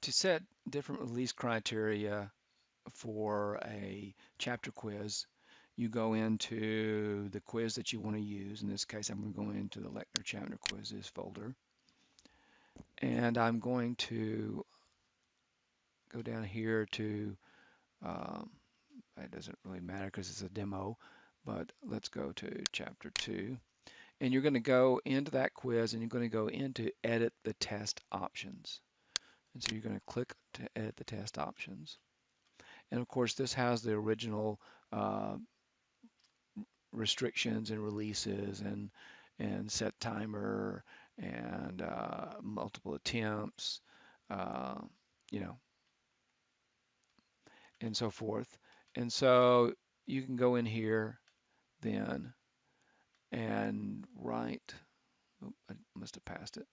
To set different release criteria for a chapter quiz, you go into the quiz that you want to use. In this case, I'm going to go into the lecture chapter quizzes folder, and I'm going to go down here to, um, it doesn't really matter because it's a demo, but let's go to chapter 2. And you're going to go into that quiz and you're going to go into edit the test options. And so you're going to click to edit the test options. And of course, this has the original uh, restrictions and releases and set timer and multiple attempts, uh, you know, and so forth. And so you can go in here then and write, oh, I must have passed it.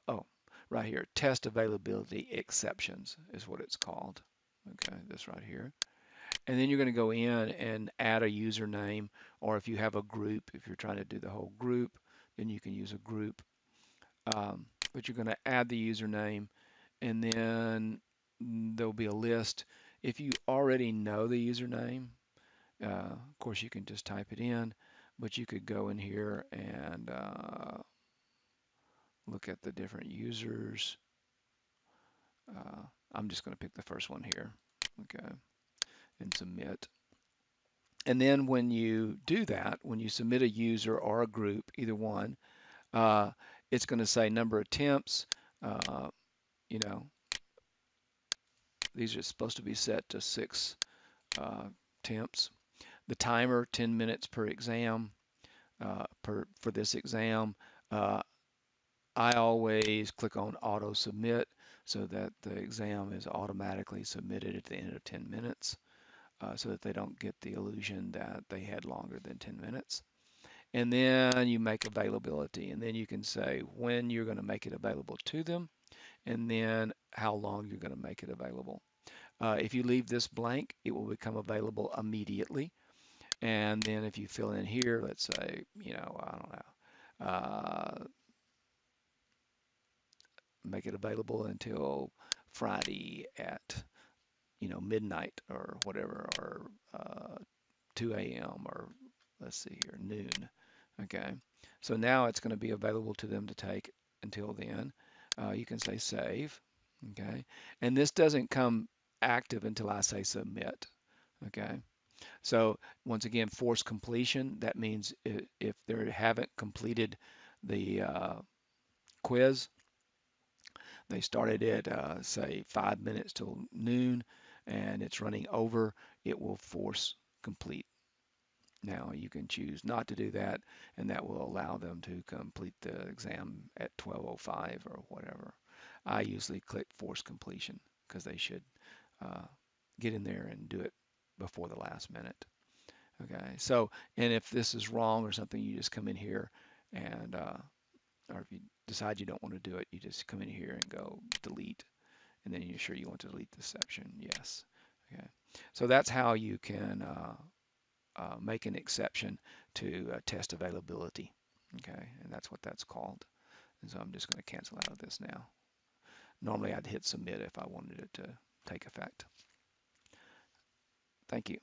Oh, right here, test availability exceptions is what it's called. Okay, this right here. And then you're going to go in and add a username, or if you have a group, if you're trying to do the whole group, then you can use a group. But you're going to add the username, and then there'll be a list. If you already know the username, of course you can just type it in, but you could go in here and look at the different users. Uh, I'm just going to pick the first one here, okay, and submit. And then when you do that, when you submit a user or a group, either one, uh, it's going to say number of attempts. Uh, you know, these are supposed to be set to 6 attempts. The timer, 10 minutes per exam, for this exam. Uh, I always click on auto submit so that the exam is automatically submitted at the end of 10 minutes, so that they don't get the illusion that they had longer than 10 minutes. And then you make availability, and then you can say when you're going to make it available to them, and then how long you're going to make it available. If you leave this blank, it will become available immediately. And then if you fill in here, let's say, I don't know, make it available until Friday at, midnight or whatever, or 2 a.m. or let's see here, noon. Okay, so now it's going to be available to them to take until then. You can say save. Okay, and this doesn't come active until I say submit. Okay, so once again, force completion. That means if they haven't completed the quiz, they started at say 5 minutes till noon, and it's running over, it will force complete. Now you can choose not to do that, and that will allow them to complete the exam at 12:05 or whatever. I usually click force completion because they should uh, get in there and do it before the last minute. Okay, so and if this is wrong or something, you just come in here and or if you decide you don't want to do it, you just come in here and go delete, and then you're sure you want to delete this section. Yes. Okay, so that's how you can make an exception to test availability. Okay, and that's what that's called. And so I'm just going to cancel out of this now. Normally I'd hit submit if I wanted it to take effect. Thank you.